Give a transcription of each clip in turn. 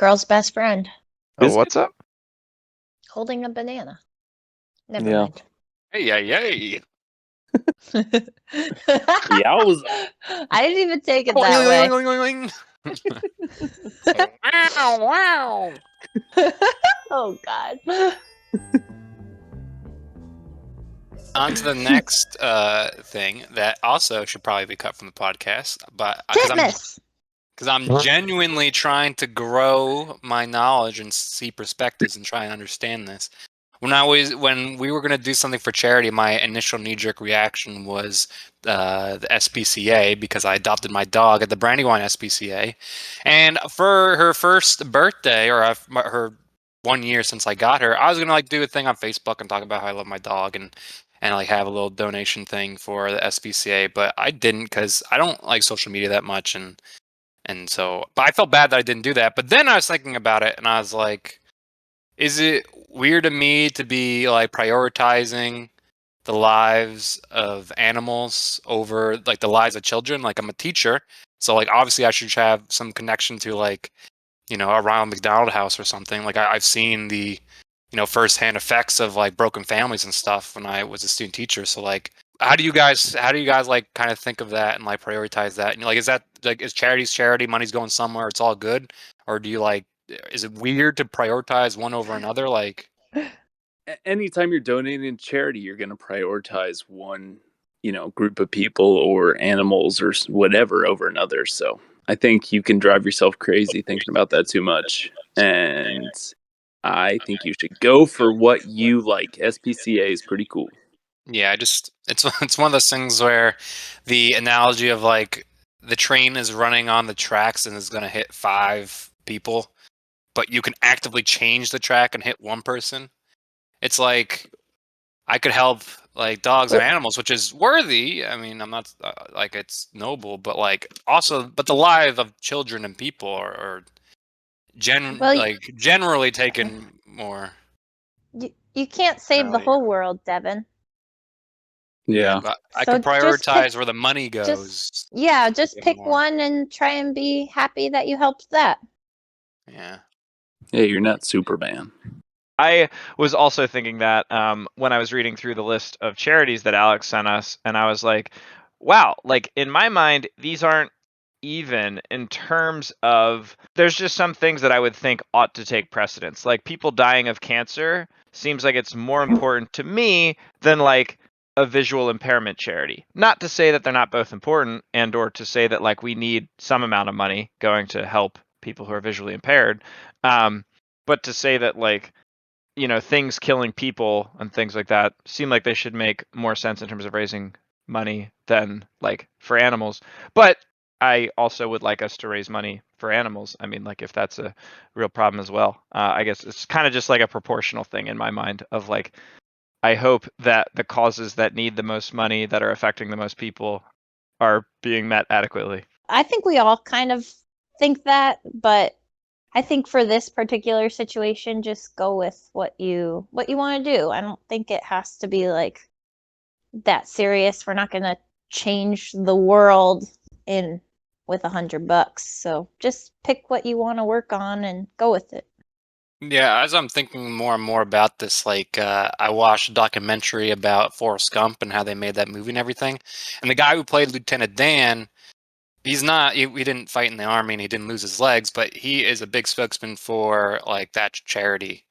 Girl's best friend. Oh, Is what's up? Holding a banana. Never Yeah. mind. Hey. Yowza. I didn't even take it that way. Wow. Oh God. On to the next thing that also should probably be cut from the podcast, but Titmus. because I'm genuinely trying to grow my knowledge and see perspectives and try and understand this. When we were going to do something for charity, my initial knee-jerk reaction was the SPCA, because I adopted my dog at the Brandywine SPCA, and for her first birthday, or her 1 year since I got her, I was gonna do a thing on Facebook and talk about how I love my dog and like have a little donation thing for the SPCA, but I didn't because I don't like social media that much, and so, but I felt bad that I didn't do that. But then I was thinking about it, and I was like, is it weird to me to be like prioritizing the lives of animals over like the lives of children? Like, I'm a teacher, so like obviously I should have some connection to, like, a Ronald McDonald House or something. Like, I've seen the firsthand effects of like broken families and stuff when I was a student teacher. So like, how do you guys like kind of think of that and like prioritize that? And like, is that like, is charity's charity, money's going somewhere, it's all good? Or do you like, is it weird to prioritize one over another? Like, Anytime you're donating to charity, you're going to prioritize one, group of people or animals or whatever over another. So I think you can drive yourself crazy thinking about that too much. And I think you should go for what you like. SPCA is pretty cool. yeah, it's one of those things where the analogy of like the train is running on the tracks and is going to hit 5 people, but you can actively change the track and hit 1 person. It's like, I could help like dogs and animals, which is worthy. I mean, I'm not like, it's noble, but like also, but the lives of children and people are Well, generally taken more. you can't save the earlier. whole world, Devin. Yeah. But I So could prioritize where the money goes. Just pick more. one and try and be happy that you helped that. Yeah. Hey, you're not Superman. I was also thinking that when I was reading through the list of charities that Alex sent us, and I was like, wow, like in my mind, these aren't even in terms of, there's just some things that I would think ought to take precedence. Like, people dying of cancer seems like it's more important to me than like a visual impairment charity. Not to say that they're not both important, and or to say that like we need some amount of money going to help people who are visually impaired. But to say that like, things killing people and things like that seem like they should make more sense in terms of raising money than like for animals. But I also would like us to raise money for animals. I mean, like, if that's a real problem as well. I guess it's kind of just like a proportional thing in my mind of like, I hope that the causes that need the most money, that are affecting the most people, are being met adequately. I think we all kind of think that, but I think for this particular situation, just go with what you want to do. I don't think it has to be like that serious. We're not going to change the world in with $100. So just pick what you want to work on and go with it. Yeah, as I'm thinking more and more about this, like, I watched a documentary about Forrest Gump and how they made that movie and everything. And the guy who played Lieutenant Dan, he didn't fight in the army and he didn't lose his legs, but he is a big spokesman for like that charity,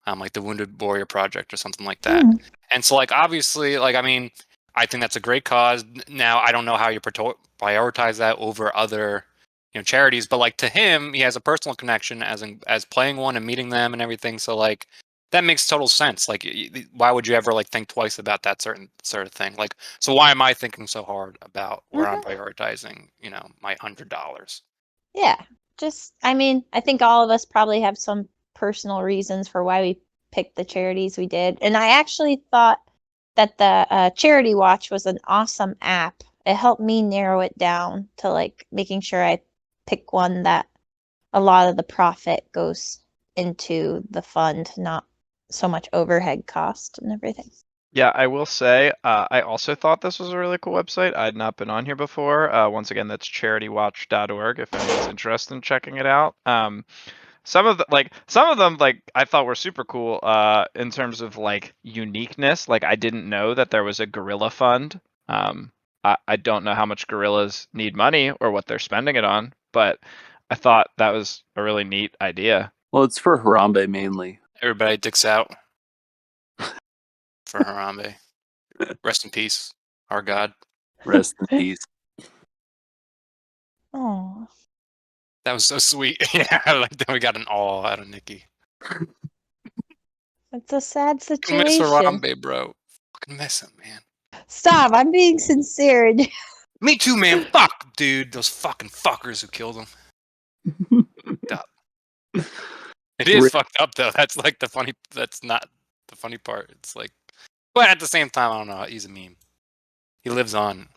like the Wounded Warrior Project or something like that. And so, like, obviously, like, I mean, I think that's a great cause. Now, I don't know how you prioritize that over other, charities, but like, to him, he has a personal connection as playing one and meeting them and everything. So like, that makes total sense. Like, why would you ever like think twice about that certain sort of thing? Like, so why am I thinking so hard about where I'm prioritizing, my $100? Yeah, I mean, I think all of us probably have some personal reasons for why we picked the charities we did. And I actually thought that the Charity Watch was an awesome app. It helped me narrow it down to like making sure I pick one that a lot of the profit goes into the fund, not so much overhead cost and everything. Yeah, I will say, I also thought this was a really cool website. I had not been on here before. Once again, that's charitywatch.org if anyone's interested in checking it out. some of them like I thought were super cool in terms of like uniqueness. Like I didn't know that there was a gorilla fund. I don't know how much gorillas need money or what they're spending it on, but I thought that was a really neat idea. Well, it's for Harambe mainly. Everybody dicks out for Harambe. Rest in peace, our god. Rest in peace. Oh, That was so sweet. Yeah, I like that we got an awe out of Nikki. it's a sad Miss situation. Harambe, bro. Fucking miss him, man. Stop! I'm being sincere. Me too, man. Fuck, dude. Those fucking fuckers who killed him. It is fucked up though. That's like the funny. That's not the funny part. It's like, but at the same time, I don't know. He's a meme. He lives on.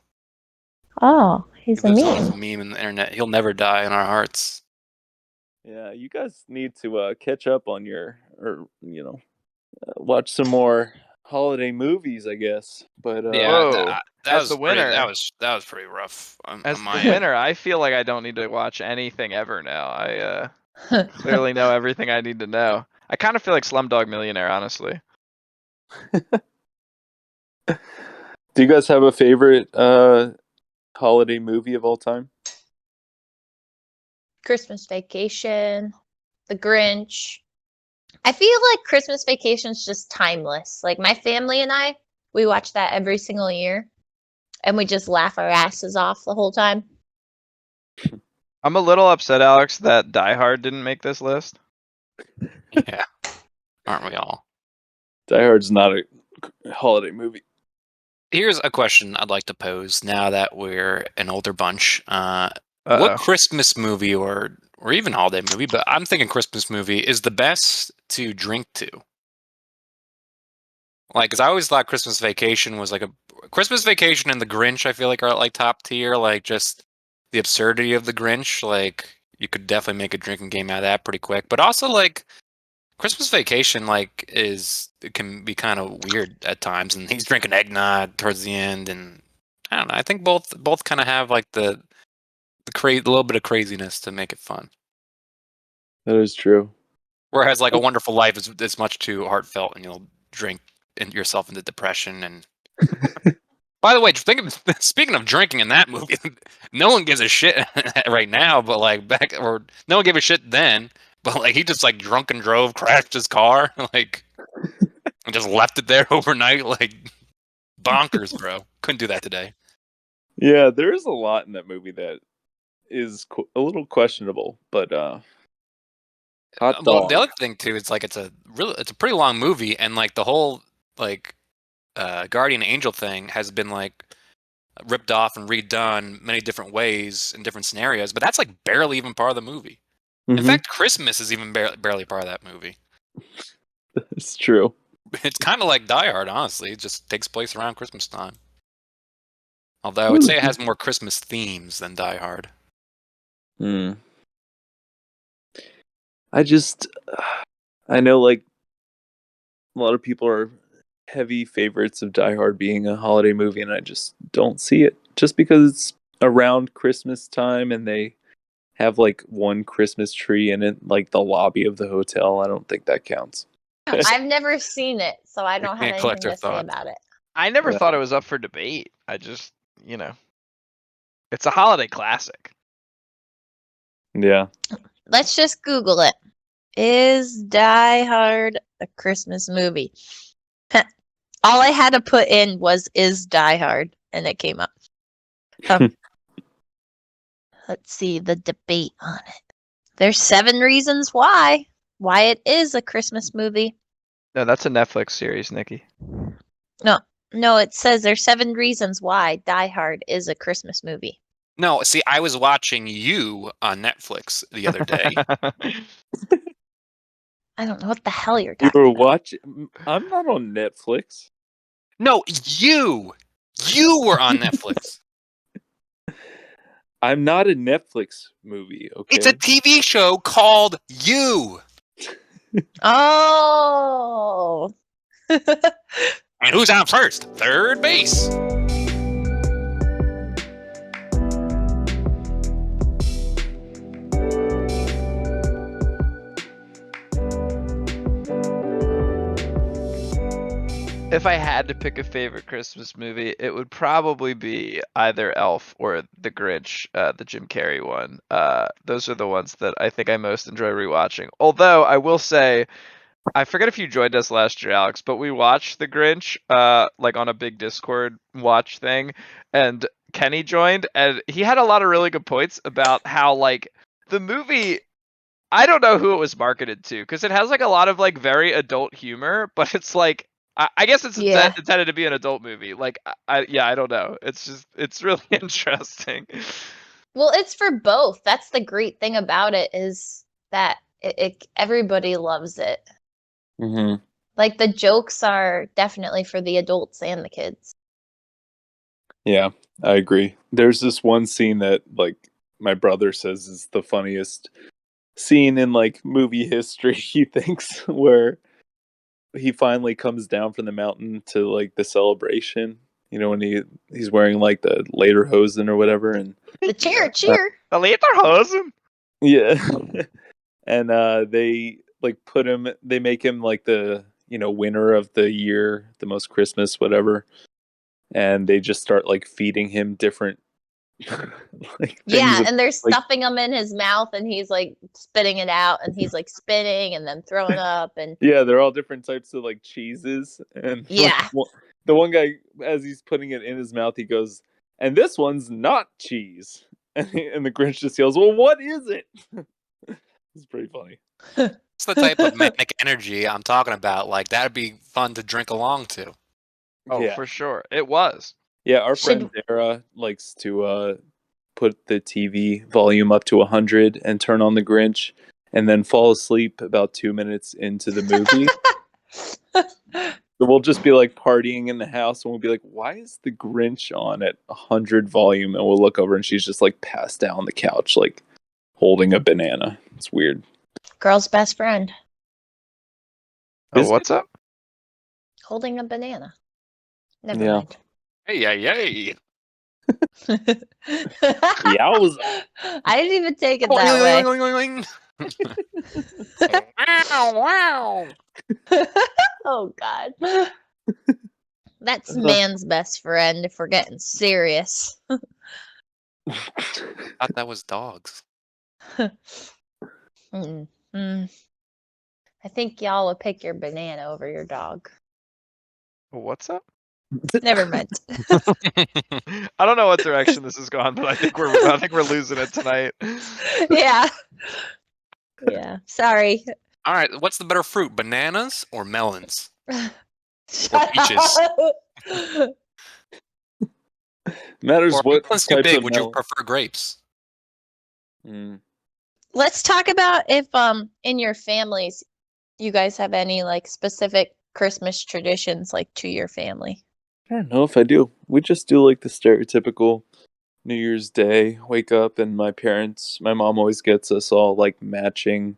Oh, he's He a lives on as a meme. meme in the internet. He'll never die in our hearts. Yeah, you guys need to catch up on watch some more holiday movies, I guess. But Yeah, Whoa. that As was the pretty, winner. that was pretty rough. As On the my end. winner, I feel like I don't need to watch anything ever now. I clearly know everything I need to know. I kind of feel like Slumdog Millionaire, honestly. do you guys have a favorite holiday movie of all time? Christmas Vacation, The Grinch. I feel like Christmas Vacation's just timeless. Like my family and I, we watch that every single year, and we just laugh our asses off the whole time. I'm a little upset, Alex, that Die Hard didn't make this list. Yeah, aren't we all? Die Hard's not a holiday movie. Here's a question I'd like to pose now that we're an older bunch. What Uh-oh. Christmas movie or even holiday movie, but I'm thinking Christmas movie is the best to drink to? Like, because I always thought Christmas Vacation was like a Christmas Vacation and The Grinch. I feel like are like top tier. Like just the absurdity of The Grinch. Like you could definitely make a drinking game out of that pretty quick. But also like Christmas Vacation, like it can be kind of weird at times, and he's drinking eggnog towards the end, and I don't know. I think both kind of have like the little bit of craziness to make it fun. That is true. Whereas like A Wonderful Life is much too heartfelt, and you'll drink yourself into depression. And by the way, speaking of drinking in that movie, no one gives a shit right now, but like no one gave a shit then. But like he just like drunk and drove, crashed his car, like and just left it there overnight, like bonkers, bro. Couldn't do that today. Yeah, there is a lot in that movie that is a little questionable, but hot Well, dog. the other thing too is like it's a pretty long movie, and like the whole like Guardian Angel thing has been like ripped off and redone many different ways in different scenarios, but that's like barely even part of the movie. In fact, Christmas is even barely part of that movie. It's true. It's kind of like Die Hard, honestly. It just takes place around Christmas time. Although I would say it has more Christmas themes than Die Hard. I know like a lot of people are heavy favorites of Die Hard being a holiday movie, and I just don't see it. Just because it's around Christmas time and they have like one Christmas tree in it, like the lobby of the hotel, I don't think that counts. I've never seen it, so I don't have can't anything collect to your say thoughts. about it. I never Yeah. thought it was up for debate. I just, it's a holiday classic. Yeah. Let's just Google it. Is Die Hard a Christmas movie? All I had to put in was "is Die Hard," and it came up. Let's see the debate on it. There's 7 reasons why it is a Christmas movie. No, that's a Netflix series, Nikki. No, it says there's 7 reasons why Die Hard is a Christmas movie. No, see, I was watching you on Netflix the other day. I don't know what the hell you're You talking were about. watching. I'm not on Netflix. No, you were on Netflix. I'm not a Netflix movie. Okay. It's a TV show called You. Oh. And who's on first? Third base. If I had to pick a favorite Christmas movie, it would probably be either Elf or The Grinch, the Jim Carrey one. Those are the ones that I think I most enjoy rewatching. Although I will say, I forget if you joined us last year, Alex, but we watched The Grinch, like on a big Discord watch thing, and Kenny joined, and he had a lot of really good points about how like the movie. I don't know who it was marketed to because it has like a lot of like very adult humor, but it's like I guess it's Yeah. intended to be an adult movie. Like I don't know. It's really interesting. Well, it's for both. That's the great thing about it is that everybody loves it. Mm-hmm. Like the jokes are definitely for the adults and the kids. Yeah, I agree. There's this one scene that like my brother says is the funniest scene in like movie history, he thinks, where he finally comes down from the mountain to like the celebration. You know, when he's wearing like the lederhosen or whatever, and The cheer, uh, cheer. The Lederhosen. yeah, and they like they make him like the winner of the year, the most Christmas whatever, and they just start like feeding him different like things Yeah, that, and they're like stuffing them in his mouth and he's like spitting it out and he's like spinning and then throwing up and yeah, they're all different types of like cheeses, and like yeah. the one guy as he's putting it in his mouth, he goes, "And this one's not cheese," and the Grinch just yells, "Well, what is it?" It's pretty funny. It's the type of manic energy I'm talking about. Like that'd be fun to drink along to. Oh, Yeah, for sure. It was. yeah. Our Should friend Dara likes to put the TV volume up to 100 and turn on the Grinch, and then fall asleep about 2 minutes into the movie. So we'll just be like partying in the house, and we'll be like, "Why is the Grinch on at 100 volume?" And we'll look over, and she's just like passed down on the couch, like holding a banana. It's weird. Girl's best friend Oh, Is it? what's up? holding a banana. Never Yeah. mind. Hey, yeah, yeah. Yowza. I didn't even take it that way. Wow, wow. Oh God. That's man's best friend if we're getting serious. Thought that was dogs. Mm, mm. I think y'all will pick your banana over your dog. What's up? Never mind. I don't know what direction this has gone, but I think we're losing it tonight. Yeah. Yeah. Sorry. All right, what's the better fruit, bananas or melons? Shut peaches. up. Matters Or what melons too types big? of Would you melon. prefer grapes? Let's talk about if in your families you guys have any like specific Christmas traditions like to your family. I don't know if I do. We just do like the stereotypical New Year's Day, wake up, and my mom always gets us all like matching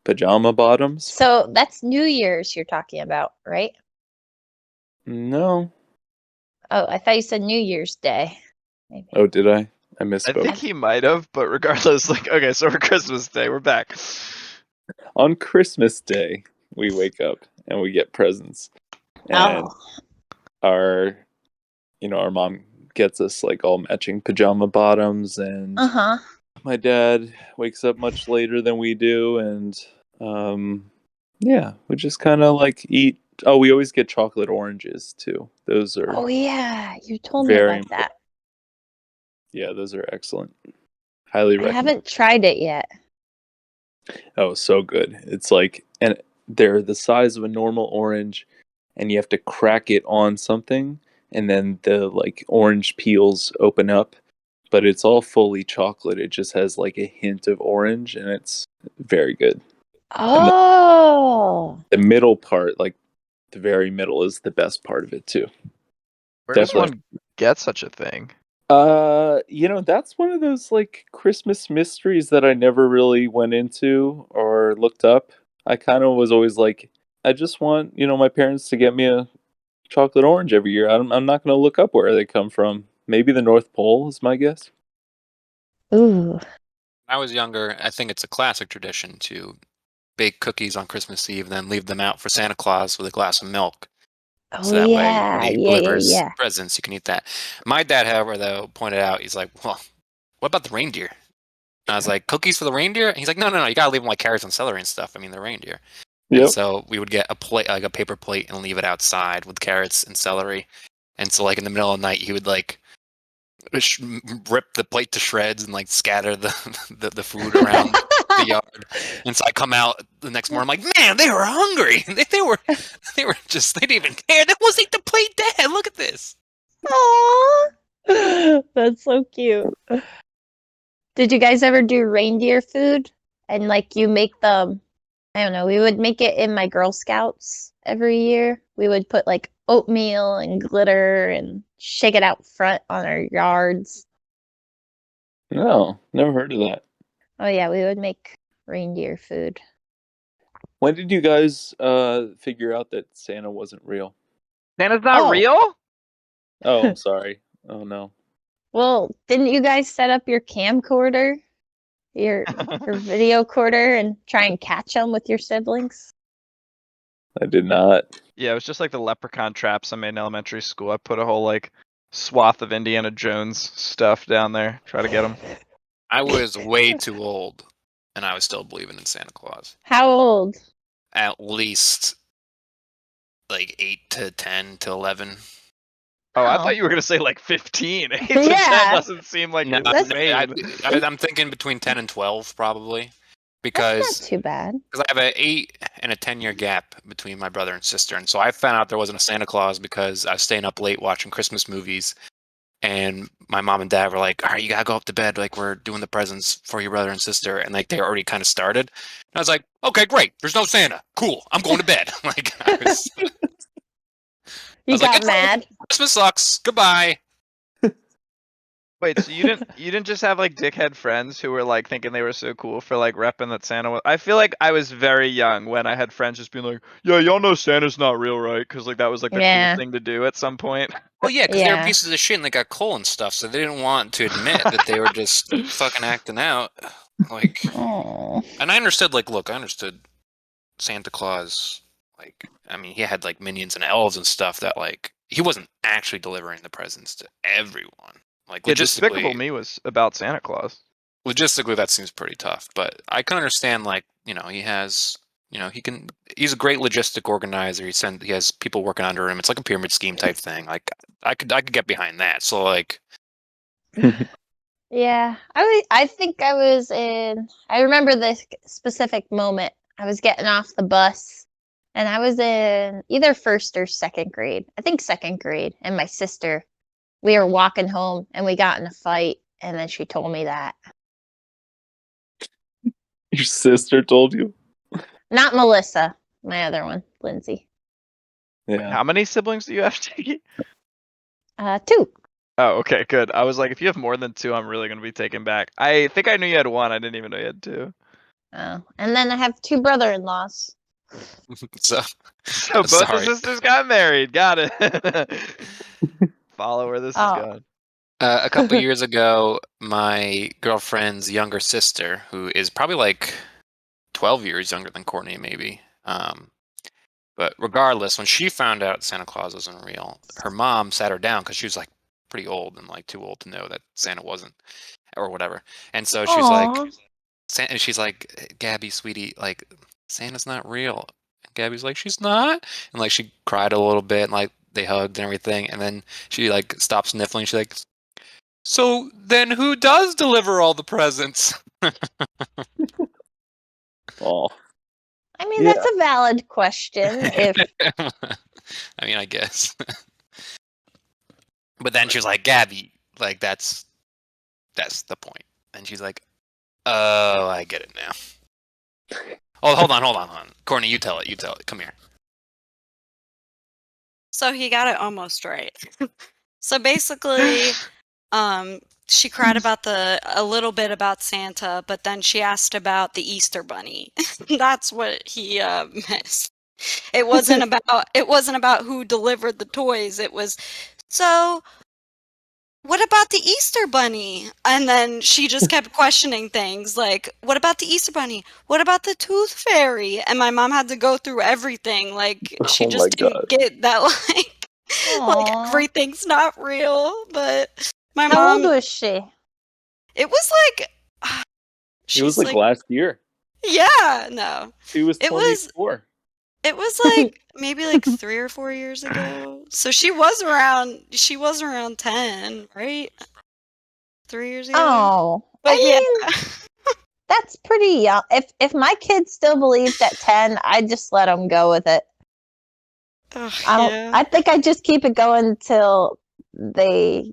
pajama bottoms. So that's New Year's you're talking about, right? No. Oh, I thought you said New Year's Day. Maybe. Oh, did I? I I misspoke. think he might have, but regardless, like, okay, so for Christmas Day, we're back. On Christmas Day, we wake up and we get presents. And Oh. our mom gets us like all matching pajama bottoms, and Uh-huh. my dad wakes up much later than we do, and yeah, we just kind of like eat. Oh, we always get chocolate oranges too. Those are Oh yeah, you told me very about that. yeah, those are excellent. Highly I recommend. haven't tried it yet. Oh, so good. It's like, and they're the size of a normal orange, and you have to crack it on something, and then the like orange peels open up, but it's all fully chocolate. It just has like a hint of orange, and it's very good. And Oh. the middle part, like the very middle, is the best part of it too. Where does Definitely. one get such a thing? That's one of those like Christmas mysteries that I never really went into or looked up. I kind of was always like, I just want, my parents to get me a chocolate orange every year. I'm not going to look up where they come from. Maybe the North Pole is my guess. Ooh. When I was younger, I think it's a classic tradition to bake cookies on Christmas Eve and then leave them out for Santa Claus with a glass of milk. Oh So that way, yeah, when he yeah, delivers yeah. presents, you can eat that. My dad, however, though, pointed out, he's like, well, what about the reindeer? And I was like, cookies for the reindeer? And he's like, no, you gotta leave them like carrots and celery and stuff. I mean, the reindeer. And Yep. so we would get a plate, like a paper plate, and leave it outside with carrots and celery. And so, like in the middle of the night, he would like rip the plate to shreds and like scatter the food around the yard. And so I come out the next morning, I'm like, man, they were hungry. They were just, they didn't even care. They was eat the plate, Dad. Look at this. Aww. That's so cute. Did you guys ever do reindeer food? And like you make them, I don't know, we would make it in my Girl Scouts every year. We would put like oatmeal and glitter and shake it out front on our yards. No, never heard of that. Oh yeah, we would make reindeer food. When did you guys figure out that Santa wasn't real? Santa's not Oh. real? Oh, I'm sorry. Oh no. Well, didn't you guys set up your camcorder, your video recorder, and try and catch them with your siblings? I did not. Yeah, it was just like the leprechaun traps I made in elementary school. I put a whole like swath of Indiana Jones stuff down there, try to get them. I was way too old, and I was still believing in Santa Claus. How old? At least like 8 to 10 to 11. Oh, I Oh. thought you were gonna say like 15. 8 to 10 Yeah. doesn't seem like No, insane. I'm thinking between 10 and 12 probably, That's because not too bad. I have an 8 and a 10-year gap between my brother and sister, and so I found out there wasn't a Santa Claus because I was staying up late watching Christmas movies, and my mom and dad were like, "All right, you gotta go up to bed. Like we're doing the presents for your brother and sister," and like they already kind of started. And I was like, "Okay, great. There's no Santa. Cool. I'm going to bed." Like I was You was like, got "It's mad. Christmas sucks. Goodbye." Wait, so you didn't just have like dickhead friends who were like thinking they were so cool for like repping that Santa was? I feel like I was very young when I had friends just being like, "Yeah, y'all know Santa's not real, right?" Because like that was like the Yeah. cool thing to do at some point. Well, yeah, because they were Yeah. pieces of shit and they got coal and stuff, so they didn't want to admit that they were just fucking acting out. Like, Oh. and I understood. Like, look, I understood Santa Claus. Like, I mean, he had like minions and elves and stuff that like he wasn't actually delivering the presents to everyone. Like, Yeah, Despicable logistically, Me was about Santa Claus. that seems pretty tough. But I can understand, like, he has, he's a great logistic organizer. He has people working under him. It's like a pyramid scheme type thing. Like, I could get behind that. So like, Yeah, I think I was in. I remember this specific moment. I was getting off the bus, and I was in either first or second grade. I think second grade. And my sister, we were walking home, and we got in a fight, and then she told me that. Your sister told you? Not Melissa, my other one, Lindsay. Yeah. How many siblings do you have, Jiggy? 2. Oh, okay, good. I was like, if you have more than 2, I'm really gonna be taken back. I think I knew you had 1. I didn't even know you had 2. Oh, and then I have 2 brother-in-laws. so So both the Sorry. sisters got married. Got it. Follow where this is Oh. going. A couple years ago, my girlfriend's younger sister, who is probably like 12 years younger than Courtney, maybe. But regardless, when she found out Santa Claus wasn't real, her mom sat her down because she was like pretty old and like too old to know that Santa wasn't, or whatever. And so she's Aw. like, Gabby, sweetie, like Santa's not real. And Gabby's like, she's not, and like she cried a little bit, and like they hugged and everything, and then she like stopped sniffling. She's like, so then who does deliver all the presents? Oh. I mean, Yeah. that's a valid question. If I mean, I guess. But then she was like, Gabby, like that's the point. And she's like, oh, I get it now. Oh, hold on. Courtney, you tell it. Come here. So he got it almost right. So basically, she cried about a little bit about Santa, but then she asked about the Easter Bunny. That's what he missed. It wasn't about who delivered the toys. It was, so what about the Easter Bunny? And then she just kept questioning things like, what about the Easter Bunny? What about the Tooth Fairy? And my mom had to go through everything. Like, she Oh my just didn't God. get that, like Aww. everything's not real. But my How old mom, was she? it was like, It she's was like last year. yeah, no. She was It was 24. It was like maybe like 3 or 4 years ago. So she was around 10, right? 3 years ago. Oh, But I yeah. mean, that's pretty young. If my kids still believed at 10, I'd just let them go with it. Ugh, I yeah. think I just keep it going until they,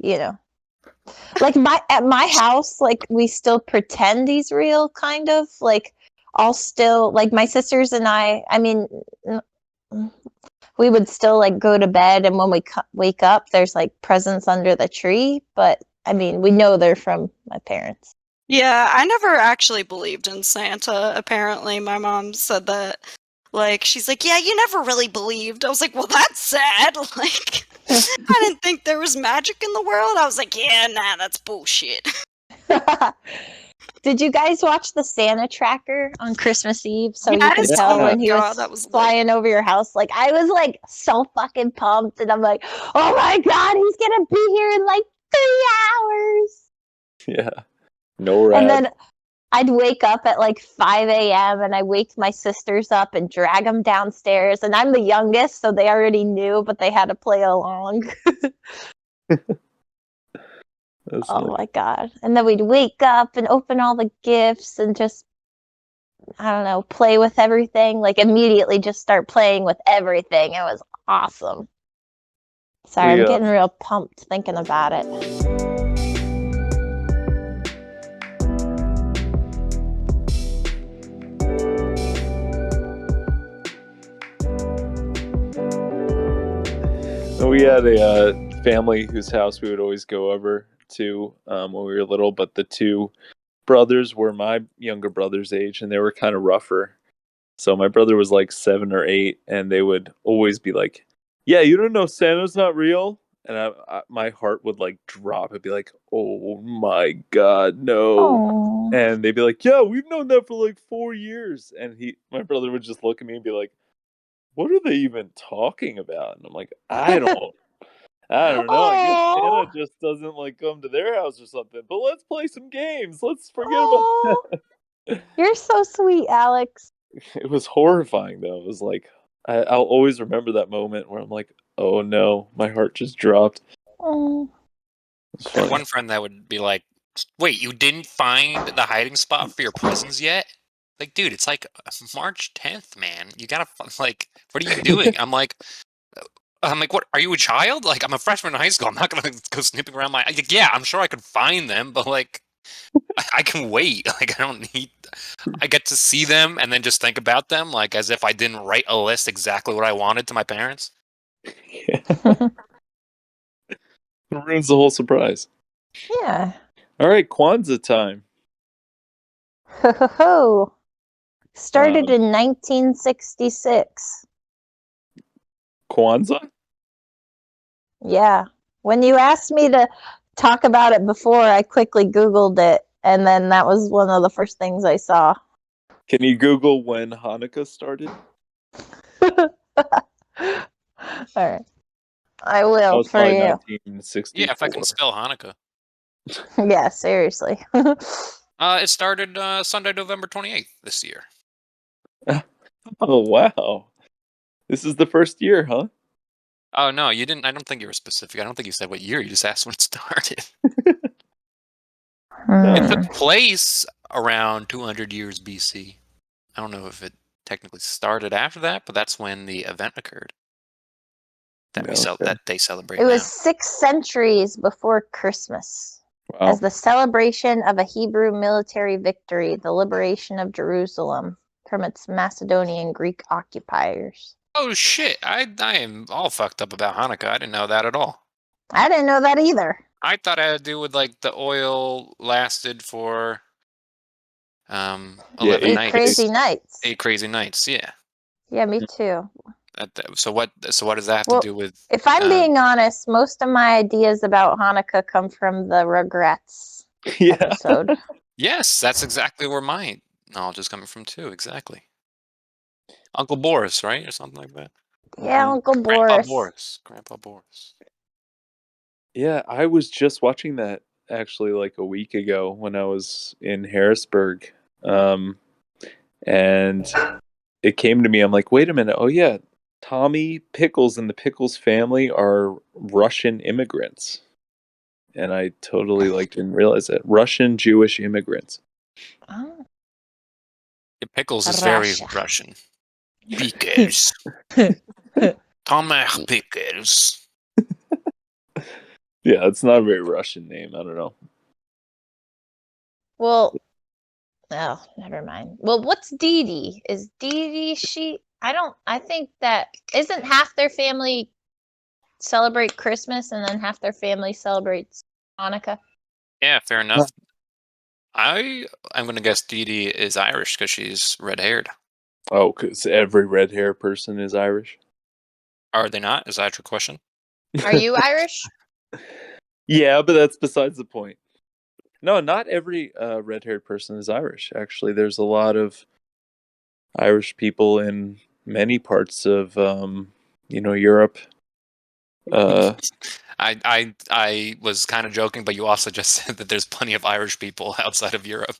like at my house, like we still pretend he's real, kind of. Like I'll still like my sisters and I mean, we would still like go to bed, and when we wake up, there's like presents under the tree. But I mean, we know they're from my parents. Yeah, I never actually believed in Santa. Apparently, my mom said that. Like, she's like, yeah, you never really believed. I was like, well, that's sad. Like, I didn't think there was magic in the world. I was like, yeah, nah, that's bullshit. Did you guys watch the Santa tracker on Christmas Eve so you could Yes, tell oh my when he God, was that was lit. flying over your house? Like I was like so fucking pumped, and I'm like, oh my God, he's gonna be here in like 3 hours. Yeah. No rad. And then I'd wake up at like 5 a.m. and I wake my sisters up and drag them downstairs. And I'm the youngest, so they already knew, but they had to play along. That's Oh like, my God. And then we'd wake up and open all the gifts and just, I don't know, play with everything. Like immediately just start playing with everything. It was awesome. Sorry, I'm getting real pumped thinking about it. we had a family whose house we would always go over to when we were little, but the two brothers were my younger brother's age, and they were kind of rougher. So my brother was like 7 or 8, and they would always be like, "Yeah, you don't know Santa's not real," and my heart would like drop. It'd be like, "Oh my God, no!" Oh. And they'd be like, "Yeah, we've known that for like 4 years," and my brother would just look at me and be like, "What are they even talking about?" And I'm like, I don't know. I guess Santa just doesn't like come to their house or something. But let's play some games. Let's forget about that. You're so sweet, Alex. It was horrifying though. It was like I'll always remember that moment where I'm like, oh no, my heart just dropped. Oh. It's I had funny. one friend that would be like, wait, you didn't find the hiding spot for your presents yet? Like, dude, it's like March 10th, man. You gotta like, what are you doing? I'm like, what? Are you a child? Like, I'm a freshman in high school. I'm not gonna go snooping around like, yeah, I'm sure I could find them, but like, I can wait. Like, I don't need. I get to see them and then just think about them, like as if I didn't write a list exactly what I wanted to my parents. Yeah. It ruins the whole surprise. Yeah. All right, Kwanzaa time. Ho ho ho. Started in 1966. Kwanzaa? Yeah. When you asked me to talk about it before, I quickly Googled it, and then that was one of the first things I saw. Can you Google when Hanukkah started? All right. I That will was for probably you. 1964. Yeah, if I can spell Hanukkah. Yeah, seriously. It started Sunday, November 28th this year. Oh wow. This is the first year, huh? Oh no, you didn't. I don't think you were specific. I don't think you said what year. You just asked when it started. It took place around 200 years BC. I don't know if it technically started after that, but that's when the event occurred. That that they celebrate. It was now. 6 centuries before Christmas. Wow. As the celebration of a Hebrew military victory, the liberation of Jerusalem from its Macedonian Greek occupiers. Oh shit! I am all fucked up about Hanukkah. I didn't know that at all. I didn't know that either. I thought it had to do with like the oil lasted for 11 8 nights. crazy nights. 8 crazy nights. Yeah. Yeah, me too. So what does that have Well, to do with? If I'm being honest, most of my ideas about Hanukkah come from the Rugrats Yeah. episode. Yes, that's exactly where my knowledge is coming from too. Exactly. Uncle Boris, right, or something like that. Yeah, Uncle Grandpa Boris. Boris. Grandpa Boris. Yeah, I was just watching that actually like a week ago when I was in Harrisburg. And it came to me, I'm like, wait a minute. Oh, yeah. Tommy Pickles and the Pickles family are Russian immigrants. And I totally didn't realize that. Russian Jewish immigrants. Oh. Yeah, Pickles is very Russia. Russian. Pickles. Tomato Pickles. Yeah, it's not a very Russian name. I don't know. Well, oh, never mind. Well, what's Dee Dee? Is Dee Dee I think that isn't half their family celebrate Christmas and then half their family celebrates Hanukkah? Yeah, fair enough. I'm gonna guess Dee Dee is Irish because she's red-haired. Oh, because every red hair person is Irish? Are they not? Is that your question? Are you Irish? Yeah, but that's besides the point. No, not every red-haired person is Irish. Actually, there's a lot of Irish people in many parts of Europe. I was kind of joking, but you also just said that there's plenty of Irish people outside of Europe.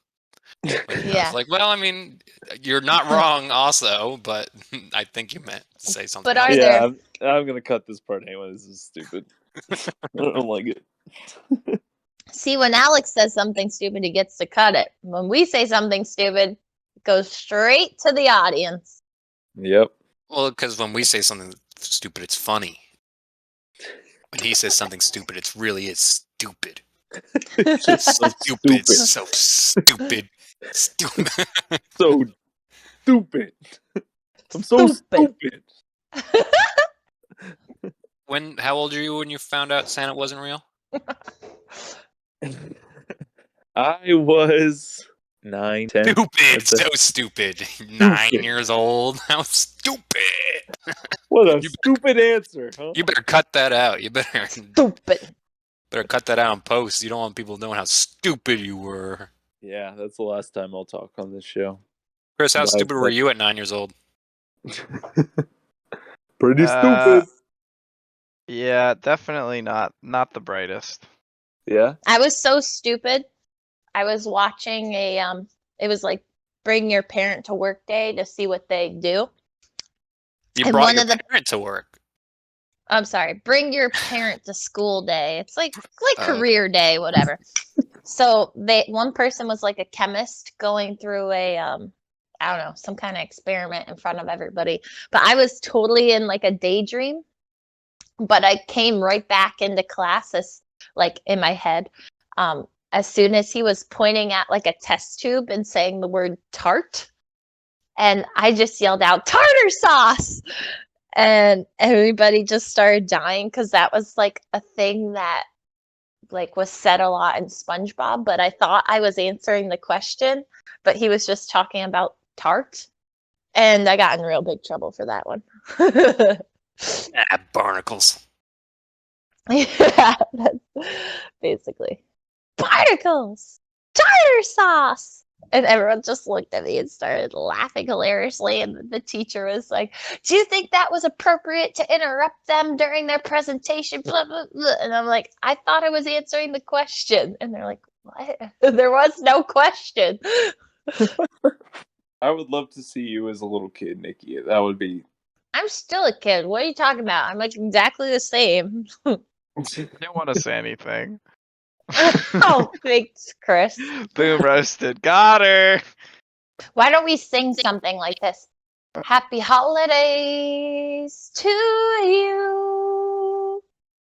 I Yeah. was like, well, I mean, you're not wrong, also, but I think you meant to say something. But else. are there? Yeah, I'm gonna cut this part anyway. This is stupid. I don't like it. See, when Alex says something stupid, he gets to cut it. When we say something stupid, it goes straight to the audience. Yep. Well, because when we say something stupid, it's funny. When he says something stupid, it's really is stupid. It's just so Stupid, stupid. so stupid, stupid. So stupid. I'm so stupid. How old are you when you found out Santa wasn't real? I was 9, 10. Stupid, so stupid. 9 years old. How stupid! What a stupid answer, huh? You better cut that out. You better Stupid. cut that out on post. You don't want people knowing how stupid you were. Yeah, that's the last time I'll talk on this show. Chris, how Bye. stupid were you at 9 years old? Pretty stupid. Yeah, definitely not the brightest. Yeah. I was so stupid. I was watching it was like bring your parent to work day to see what they do. You And brought one your of the- parent to work. I'm sorry, bring your parent to school day. It's like Okay. career day, whatever. So one person was like a chemist going through a I don't know, some kind of experiment in front of everybody. But I was totally in like a daydream. But I came right back into classes, like in my head, as soon as he was pointing at like a test tube and saying the word tart. And I just yelled out, tartar sauce! And everybody just started dying because that was like a thing that like was said a lot in SpongeBob, but I thought I was answering the question, but he was just talking about tart. And I got in real big trouble for that one. Barnacles. Yeah, that's basically barnacles, tartar sauce. And everyone just looked at me and started laughing hilariously. And the teacher was like, do you think that was appropriate to interrupt them during their presentation? Blah, blah, blah. And I'm like, I thought I was answering the question. And they're like, what? There was no question. I would love to see you as a little kid, Nikki. That would be. I'm still a kid. What are you talking about? I'm like exactly the same. I didn't want to say anything. Oh, thanks, Chris. Boom roasted. Got her. Why don't we sing something like this? Happy holidays to you.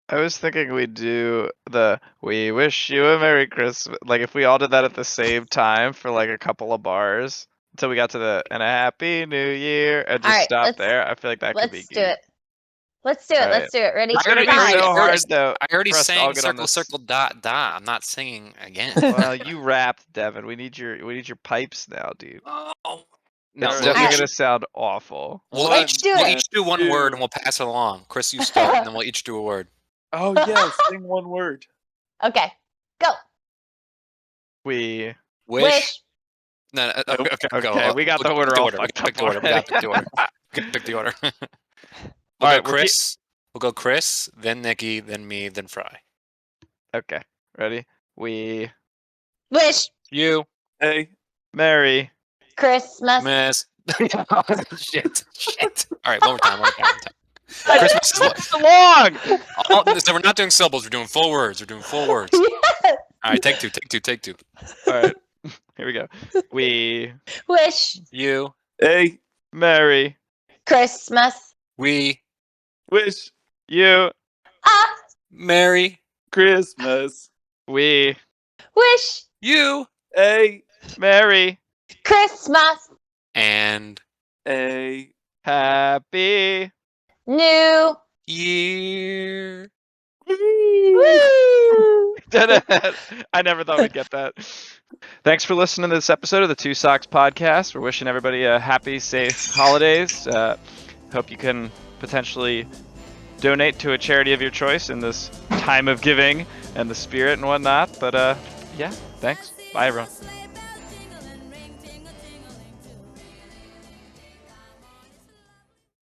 I was thinking we'd do the "We wish you a Merry Christmas." Like if we all did that at the same time for like a couple of bars until we got to the "and a Happy New Year" and just All right, stop there. I feel like that could be Let's do good. it. Let's do it. All Let's do it. Ready? It's gonna be Five. so hard though. I already for us to all sang get on circle, this- circle, dot, dot. I'm not singing again. Well, you rapped, Devin. We need your pipes now, dude. Oh, No, It's we'll definitely each, gonna sound awful. Let's do we'll it. each do one two. word and we'll pass it along. Chris, you start, and then we'll each do a word. Oh yes, sing one word. Okay, go. We. Wish. No, Nope. okay, Okay, go. we got the Pick order all We fucked pick up the order. We got already. to pick the order. Pick the order. We'll All go right, Chris. We'll go Chris, then Nikki, then me, then Fry. Okay, ready? We. Wish You. Hey. Mary. Christmas. Miss. Shit. All right, one more time. Christmas is Long. so we're not doing syllables. We're doing full words. All right, take two. All right, here we go. We. Wish You. Hey. Mary. Christmas. We. Wish. You. Ah, Merry. Christmas. We. wish You. Hey. Mary. Christmas. And Hey. Happy. New. year. Woo! I never thought we'd get that. Thanks for listening to this episode of the Two Socks Podcast. We're wishing everybody a happy, safe holidays. Hope you can potentially donate to a charity of your choice in this time of giving and the spirit and whatnot. But yeah, thanks. Bye, everyone.